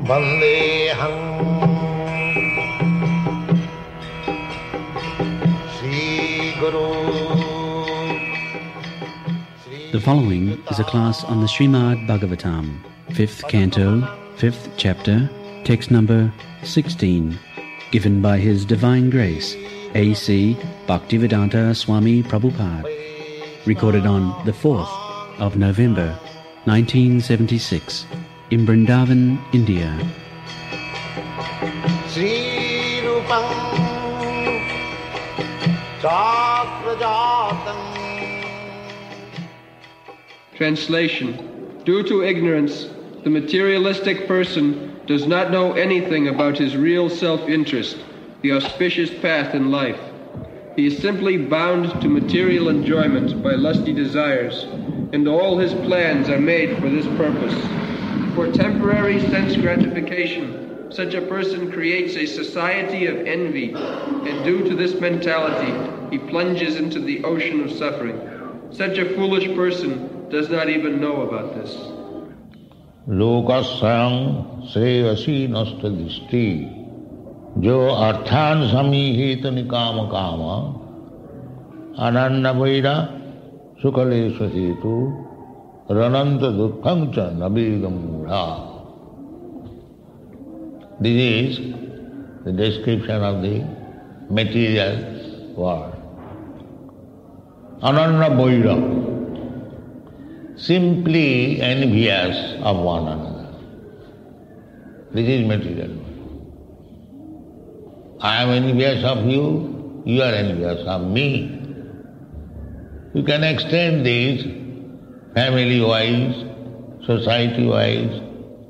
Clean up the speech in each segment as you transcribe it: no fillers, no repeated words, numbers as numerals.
Vandeham Sri Guru. The following is a class on the Srimad Bhagavatam, 5th Canto, 5th Chapter, text number 16, given by His Divine Grace, A.C. Bhaktivedanta Swami Prabhupada, recorded on the 4th of November, 1976, in Vrindavan, India. Sri Rupam Chakrajatam. Translation. Due to ignorance, the materialistic person does not know anything about his real self-interest, the auspicious path in life. He is simply bound to material enjoyment by lusty desires, and all his plans are made for this purpose. For temporary sense gratification, such a person creates a society of envy, and due to this mentality, he plunges into the ocean of suffering. Such a foolish person does not even know about this. Lokasang sreyasi nasta dishti jo arthan samihita nikama kama ananda vaira sukhalesha hetu rananta dukkham cha nabidam mudha. This is the description of the material world. Ananda vaira, simply envious of one another. This is material world. I am envious of you, you are envious of me. You can extend this family-wise, society-wise,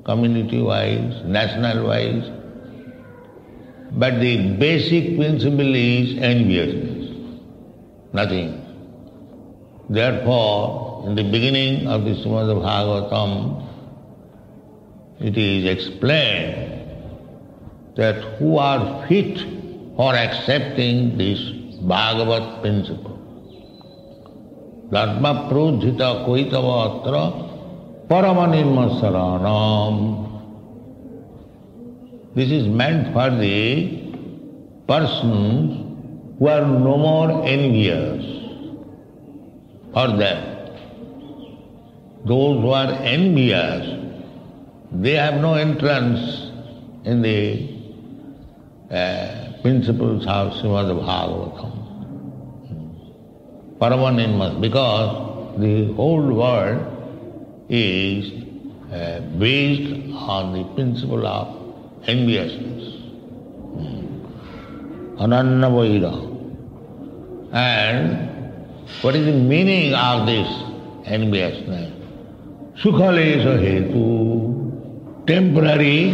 community-wise, national-wise. But the basic principle is enviousness, nothing. Therefore, in the beginning of the Srimad Bhagavatam, it is explained that who are fit for accepting this Bhagavat principle. Dharma prodhita koitavatra paramanirma saranam. This is meant for the persons who are no more envious. For them. Those who are envious, they have no entrance in the principles of Srimad Bhagavatam. Paramanirma, because the whole world is based on the principle of enviousness. Anannavaira. And what is the meaning of this enviousness? Sukhalesha hetu, temporary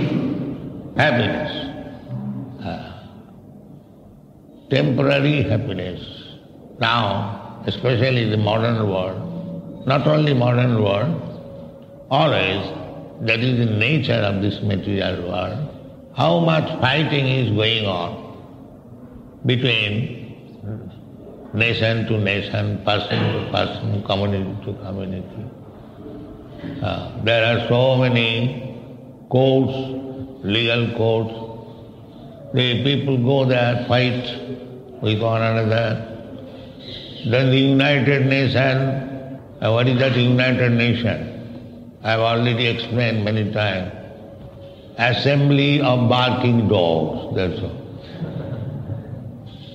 happiness. Temporary happiness. Now, especially the modern world, not only modern world, always, that is the nature of this material world, how much fighting is going on between nation to nation, person to person, community to community. There are so many courts, legal courts. The people go there, fight with one another. Then the United Nation, what is that United Nation? I have already explained many times. Assembly of barking dogs, that's all.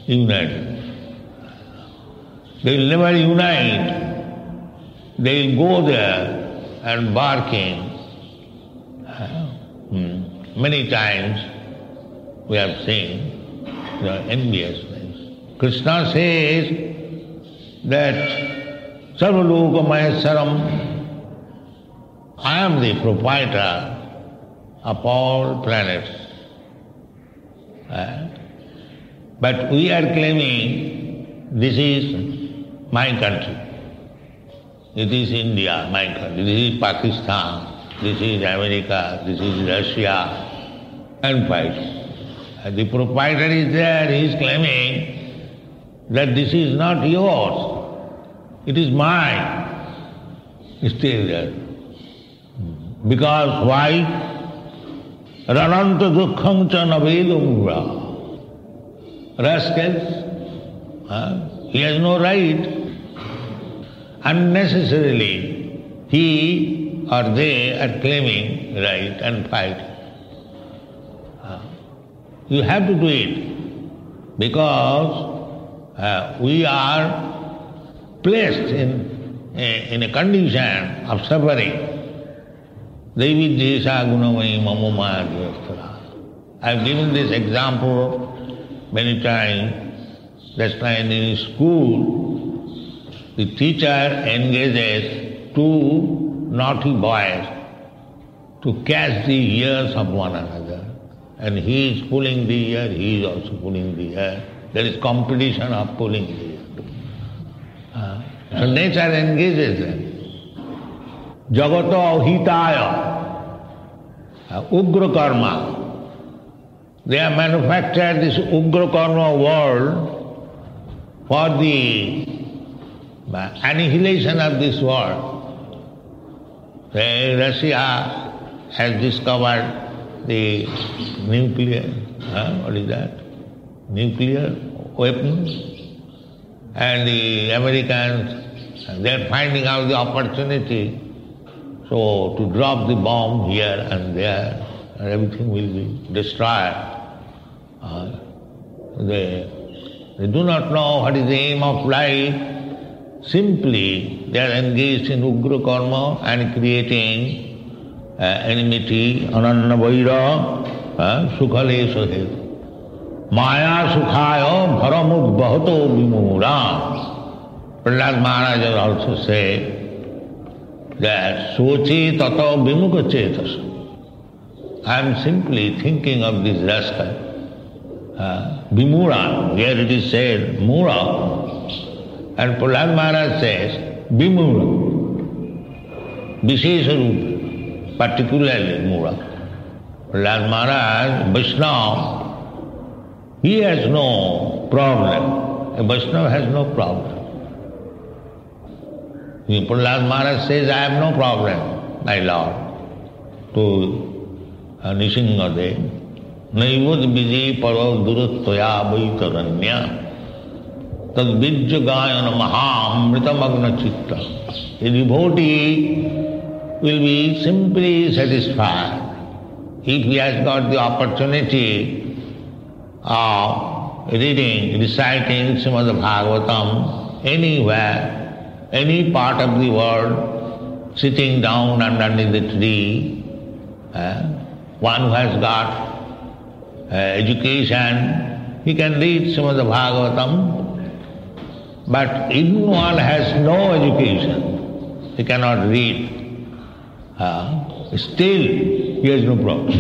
United. They will never unite. They will go there and barking. Many times we have seen the enviousness. Krishna says that Sarvaloka Mahesaram, I am the proprietor of all planets. But we are claiming this is my country. It is India, my country. This is Pakistan. This is America. This is Russia. And fight. The proprietor is there. He is claiming that this is not yours. It is mine. Still there. Because why? Rananta dukkham cha navedumra. Rascals, he has no right. Unnecessarily, he or they are claiming right and fighting. You have to do it because we are placed in a condition of suffering. Devi Desha Gunamai Mamuma. I have given this example many times. That's why in school, the teacher engages two naughty boys to catch the ears of one another. And he is pulling the ear, he is also pulling the ear. There is competition of pulling the ear. So nature engages them. Jagato hitaya, ugra karma. They have manufactured this ugra karma world for the annihilation of this world. Russia has discovered the nuclear, what is that? Nuclear weapons. And the Americans, they are finding out the opportunity so to drop the bomb here and there, and everything will be destroyed. They do not know what is the aim of life. Simply, they are engaged in ugra karma and creating enmity, ananna vaira, sukhale sudhe. Maya sukhaya bharamud bahato vimura. Prahlad Maharaj also said that sochi tato vimukha chetas. I am simply thinking of this rascal. Vimura, here it is said, mura. And Prahlad Maharaj says, vimura. Vishesha rupa. Particularly Mura. Prahlad Maharaj, Vaishnava, he has no problem. A Vaishnava has no problem. Prahlad Maharaj says, I have no problem, my Lord, to Nisingade. Naivud vijay parva durattoya vaitaranya tad vijja gayana mahamritamagna chitta. A devotee will be simply satisfied if he has got the opportunity of reading, reciting Srimad Bhagavatam anywhere, any part of the world, sitting down underneath the tree. One who has got education, he can read Srimad Bhagavatam, but if one has no education, he cannot read. Still, he has no problem.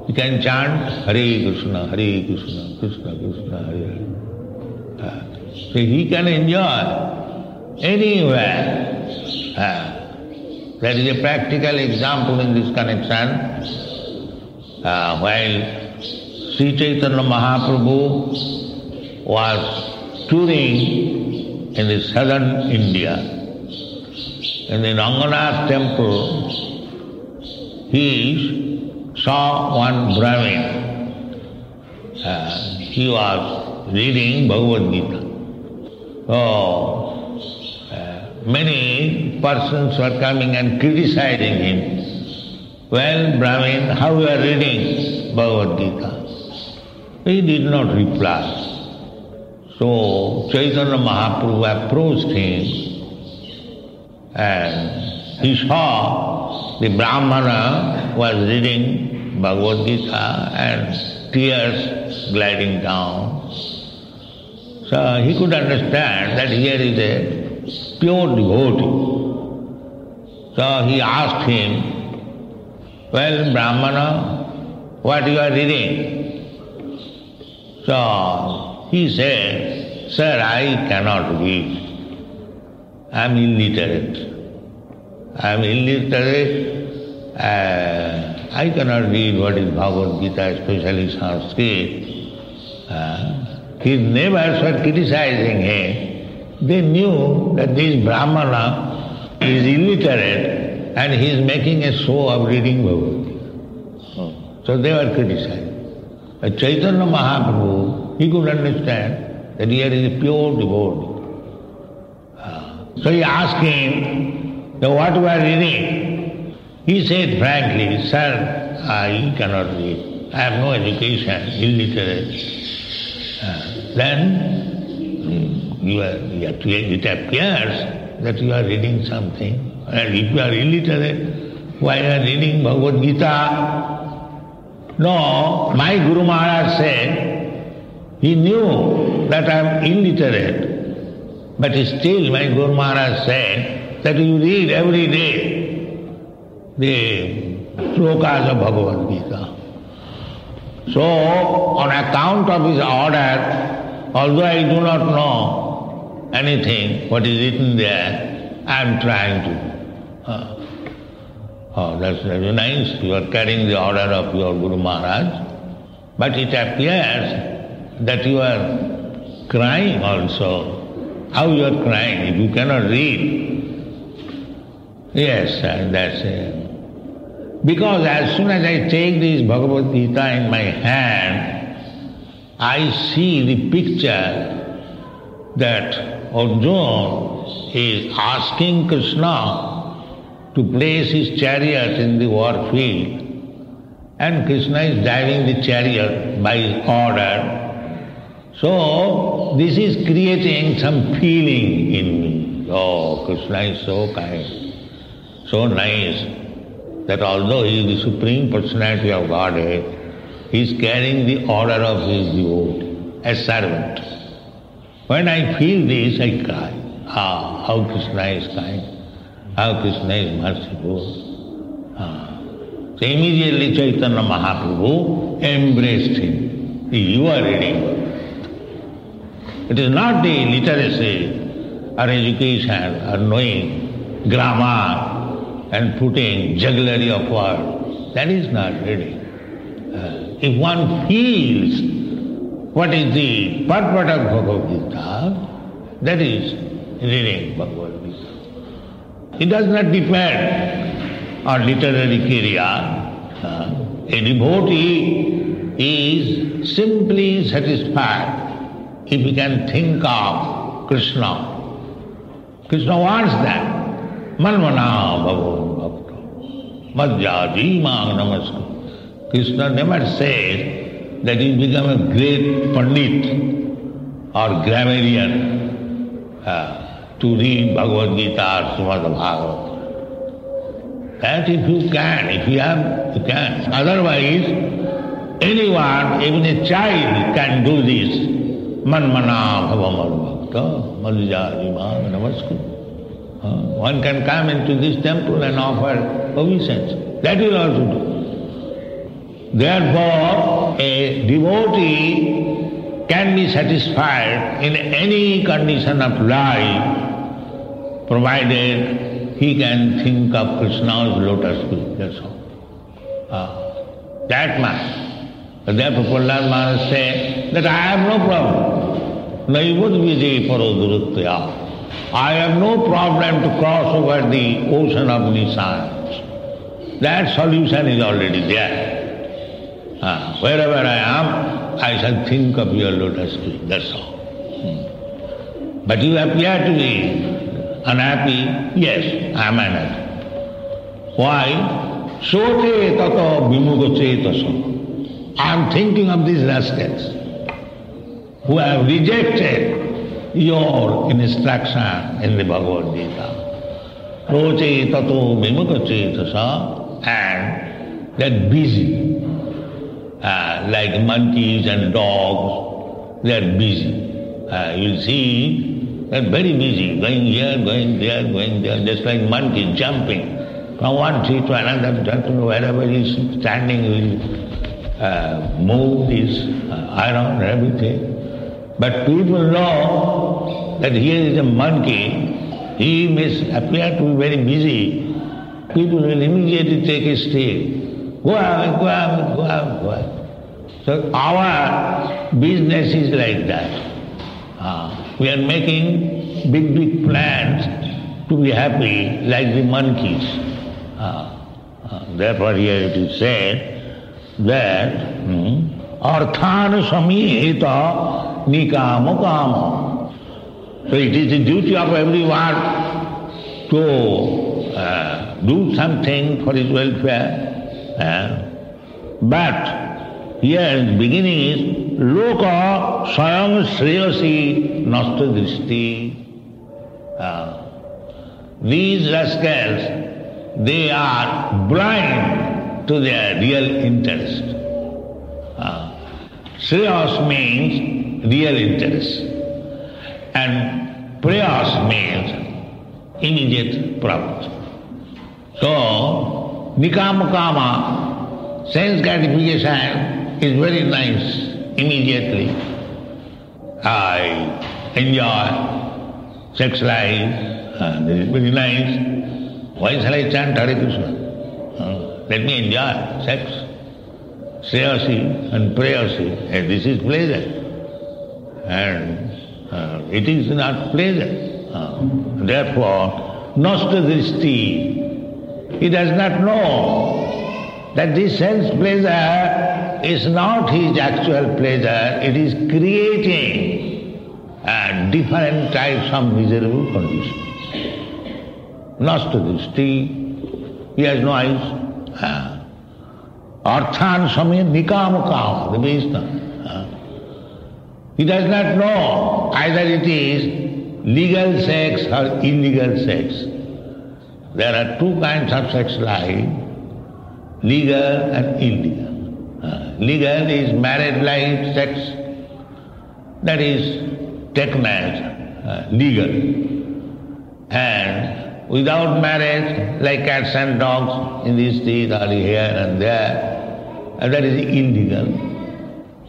He can chant Hare Krishna, Krishna Krishna, Hare Hare. So he can enjoy anywhere. There is a practical example in this connection. While Sri Chaitanya Mahaprabhu was touring in the southern India, in the Ranganath temple, he saw one Brahmin. He was reading Bhagavad Gita. So, many persons were coming and criticizing him. Well, Brahmin, how you are reading Bhagavad Gita? He did not reply. So, Chaitanya Mahaprabhu approached him and he saw the Brahmana was reading Bhagavad Gita and tears gliding down. So he could understand that here is a pure devotee. So he asked him, well, Brahmana, what you are reading? So he said, sir, I cannot read. I am illiterate. I cannot read what is Bhagavad Gita, especially Sanskrit. His neighbors were criticizing him. They knew that this Brahmana is illiterate and he is making a show of reading Bhagavad Gita. So they were criticized. But Chaitanya Mahaprabhu, he could understand that here is a pure devotee. So he asked him, what you are reading? He said frankly, Sir, I cannot read. I have no education, illiterate. Then it appears that you are reading something. And if you are illiterate, why you are reading Bhagavad Gita? No, my Guru Maharaj said, he knew that I am illiterate. But still my Guru Maharaj said that you read every day the slokas of Bhagavad Gita. So, on account of his order, although I do not know anything, what is written there, I am trying to. That's very nice. You are carrying the order of your Guru Maharaj. But it appears that you are crying also. How you are crying if you cannot read? Yes, that's it. Because as soon as I take this Bhagavad Gita in my hand, I see the picture that Arjuna is asking Krishna to place his chariot in the war field, and Krishna is driving the chariot by his order. So, this is creating some feeling in me. Oh, Krishna is so kind, so nice, that although he is the Supreme Personality of Godhead, he is carrying the order of his devotee, as servant. When I feel this, I cry. How Krishna is kind, how Krishna is merciful. So immediately Chaitanya Mahaprabhu embraced him. You are reading. It is not the literacy or education or knowing grammar and putting jugglery of words. That is not reading. If one feels what is the purport of Bhagavad Gita, that is reading Bhagavad Gita. It does not depend on literary kriya. A devotee is simply satisfied if he can think of Krishna. Krishna wants that. Manmana bhagavan bhakta. Madhyaji mang namaskar. Krishna never says that you become a great pandit or grammarian to read Bhagavad Gita or Srimad Bhagavatam. That if you can, if you have, you can. Otherwise, anyone, even a child, can do this. Manmana bhavamad bhakta, madhyaji mang namaskar. One can come into this temple and offer obeisance. That will also do. Therefore, a devotee can be satisfied in any condition of life, provided he can think of Krishna's lotus feet. That's all. That much. Therefore, Prahlad Maharaj said that I have no problem. Naivud vijay parodurutya. I have no problem to cross over the ocean of Nissan. That solution is already there. Wherever I am, I shall think of your lotus feet. That's all. But you appear to be unhappy. Yes, I am unhappy. Why? Sote tato vimugacetasa. I am thinking of these rascals who have rejected your instruction in the Bhagavad Gita. Roche tato vimugacetasa, and they are busy. Like monkeys and dogs, they are busy. You will see they are very busy, going here, going there, just like monkeys jumping from one tree to another, wherever he is standing, he will move his iron and everything. But people know that here is a monkey, he may appear to be very busy. People will immediately take his stick. Go away, go away, go away, go away. So our business is like that. We are making big plans to be happy like the monkeys. Therefore here it is said that arthan samihita nikamo kamo. So it is the duty of everyone to do something for his welfare. But here in the beginning is loka swayam shreyasi nasta drishti. These rascals, they are blind to their real interest. Shreyas means real interest. And prayas means immediate profit. So, nikamukama, sense gratification is very nice immediately. I enjoy sex life, this is very nice. Why shall I chant Hare Krishna? Let me enjoy sex, shreyasi and prayasi, and this is pleasure. And it is not pleasure. Therefore, nasta drishti, he does not know that this sense pleasure is not his actual pleasure, it is creating different types of miserable conditions. Nasta drishti, he has no eyes. Arthan samaya nikamukama, the Vishnu. He does not know either it is legal sex or illegal sex. There are two kinds of sex life, legal and illegal. Legal is married life sex, that is taken as legal. And without marriage, like cats and dogs in the street or here and there, that is illegal.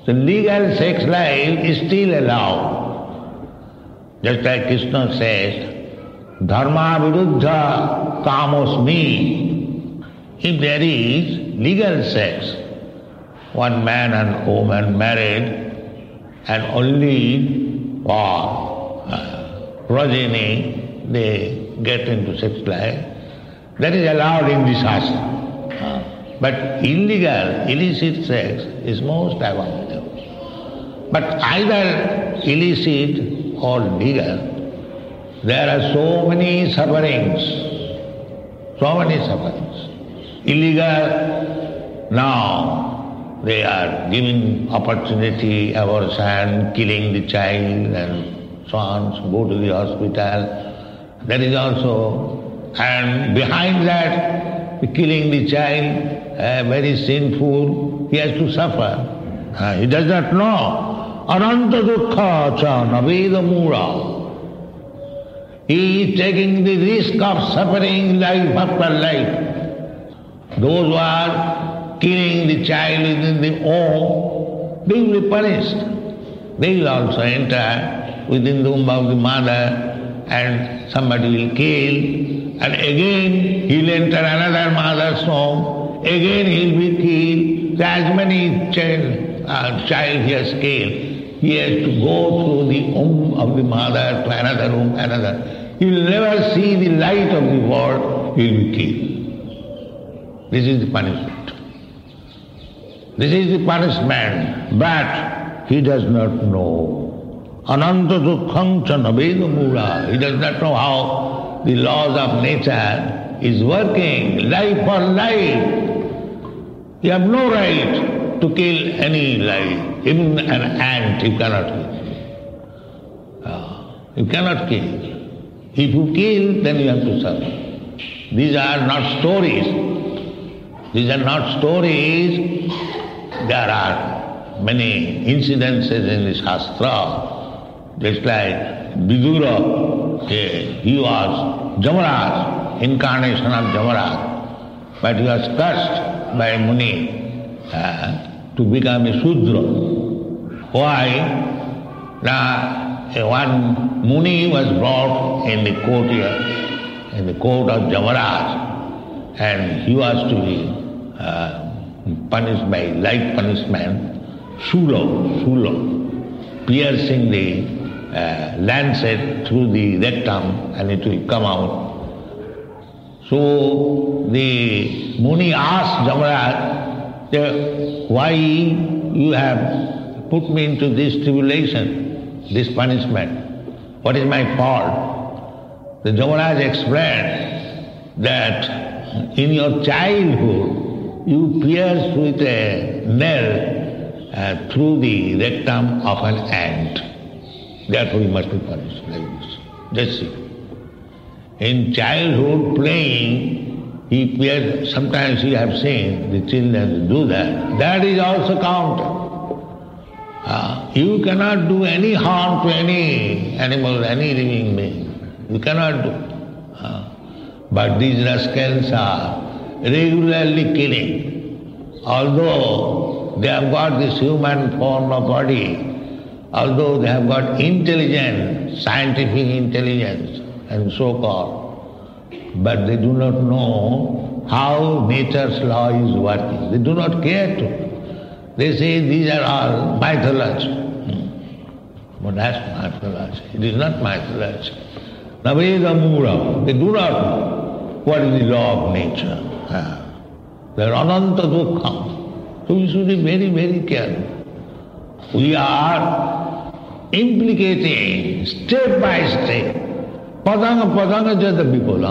So legal sex life is still allowed. Just like Krishna says, dharma viruddha kamosmi. If there is legal sex, one man and woman married and only for progeny they get into sex life, that is allowed in the Shastra. But illegal, illicit sex is most abominable. But either illicit or legal, there are so many sufferings. Illegal, now they are giving opportunity, abortion, killing the child and so on, so go to the hospital. That is also, and behind that, killing the child, very sinful, he has to suffer. He does not know. Ananta dukkha cha naveda mura. He is taking the risk of suffering life after life. Those who are killing the child within the womb, they will be punished. They will also enter within the womb of the mother and somebody will kill, and again he will enter another mother's womb, again he will be killed. So as many child he has killed, he has to go through the womb of the mother to another womb, another. He will never see the light of the world, he will be killed. This is the punishment. This is the punishment, but he does not know. Ananta dukkham cha naveda mula. He does not know how the laws of nature is working, life for life. You have no right to kill any life. Even an ant you cannot kill. You cannot kill. If you kill, then you have to suffer. These are not stories. These are not stories. There are many incidences in the Shastra. Just like Vidura, he was Jamaraj, incarnation of Jamaraj. But he was cursed by Muni to become a Shudra. Why? Now, one Muni was brought in the courtyard, in the court of Jamaraj, and he was to be punished by light punishment, Shula, piercing the lancet through the rectum and it will come out. So the Muni asked Jamaraj, why you have put me into this tribulation, this punishment? What is my fault? The Jamaraj explained that in your childhood you pierced with a nail through the rectum of an ant. Therefore you must be punished like this. That's it. In childhood playing, he pierced, sometimes you have seen the children do that. That is also counted. You cannot do any harm to any animal, any living being. You cannot do. But these rascals are regularly killing. Although they have got this human form of body, although they have got intelligence, scientific intelligence and so-called, but they do not know how nature's law is working. They do not care to. They say these are all mythology. But that's mythology. It is not mythology. Naveda Mura. They do not know what is the law of nature. They are ananta dukkham. So we should be very, very careful. We are implicating step by step. Padanga jata people.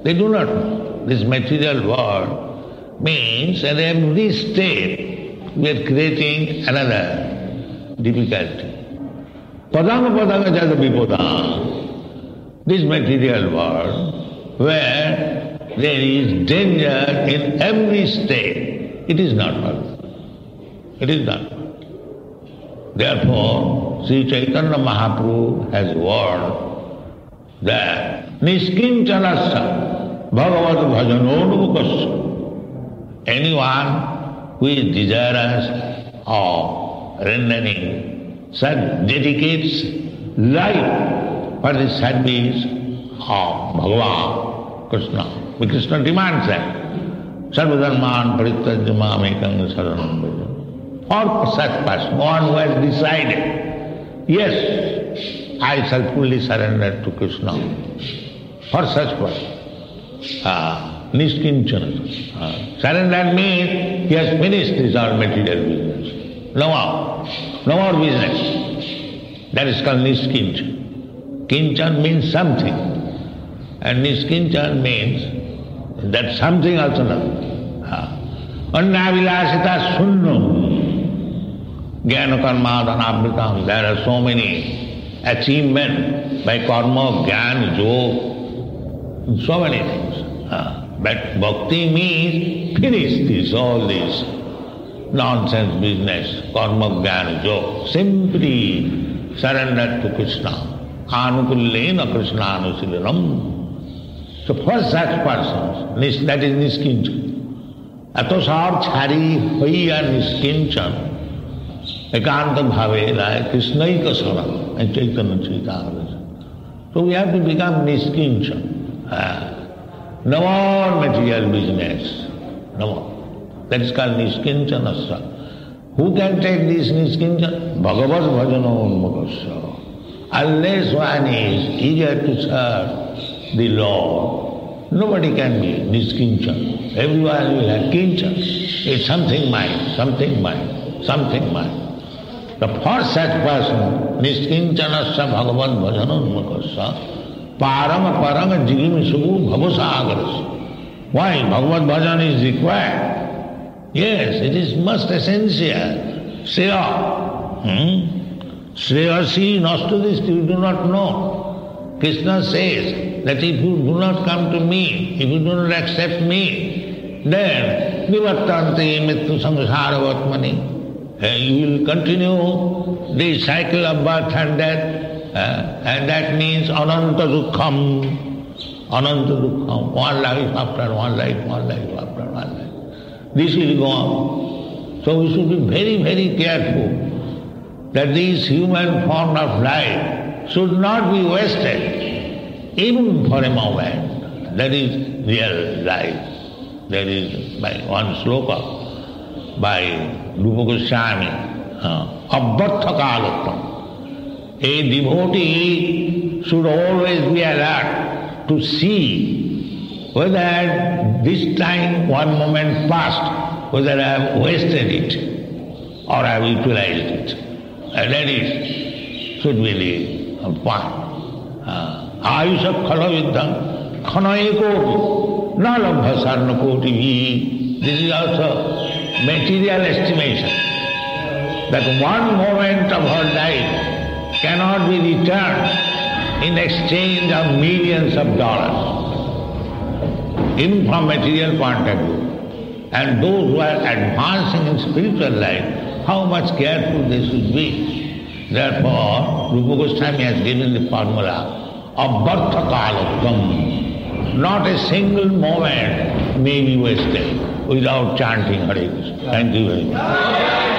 They do not know. This material world means at every step we are creating another difficulty. Padanga jata vipoda. This material world where there is danger in every step, it is not worth. It is not. Therefore, Sri Chaitanya Mahaprabhu has warned that Niskinchanasya Bhagavad Bhajanonumukasya. Anyone who is desirous of rendering such dedicates life for the service of Bhagavan, Krishna. But Krishna demands that. Sarvadharman parityajya mamekam saranam bhaja. For such person, one who has decided, yes, I shall fully surrender to Krishna. For such person, Niskinchana. Surrender means he has finished his all material business. No more business. That is called Niskinchan. Kinchan means something. And Niskinchan means that something also not. Annavilasita sunnam. Jnana karma dhanavritam. There are so many achievements by karma, jnana, yoga, so many things. But bhakti means finish this, all this nonsense business, karma, jnana, yoga. Simply surrender to Krishna. Anukullena Krishna anusilanam. So for such persons, that is Niskinchan. Atosar chari hoiya Niskinchan. Ekanta bhave like Krishnaika saram and Chaitanya Chaitamrita. So we have to become Niskinchan. No more material business. No more. That is called Niskinchanasya. Who can take this Niskinchan? Bhagavad bhajano unmukasya. Unless one is eager to serve the Lord, nobody can be Niskinchan. Everyone will have Kinchan. It's something mine, something mine, something mine. The for such person, Niskinchanasya Bhagavad Bhajanunmukasya, Parama Jigimi Subhu Bhavasagarasya. Why? Bhagavad Bhajan is required. Yes, it is most essential. Shreya. Shreyasi Nostudist, you do not know. Krishna says that if you do not come to me, if you do not accept me, then Nivattanti Mittu Samsaravatmani. You will continue the cycle of birth and death, and that means ananta dukkham, ananta dukkham, one life after one life, one life after one life. This will go on. So we should be very, very careful that this human form of life should not be wasted, even for a moment. That is real life. That is by one sloka, by Rupa Goswami, Abbartha Kalattam. A devotee should always be alert to see whether this time, one moment passed, whether I have wasted it or I have utilized it. And that is, should be the point. Ayusha khalaviddham khanayekoti na labha sarnakoti vi. This is also material estimation. That one moment of her life cannot be returned in exchange of millions of dollars, even from material point of view. And those who are advancing in spiritual life, how much careful they should be. Therefore, Rupa Goswami has given the formula of Bharta Kalakam. Not a single moment may be wasted without chanting Hare Krishna. Thank you very much.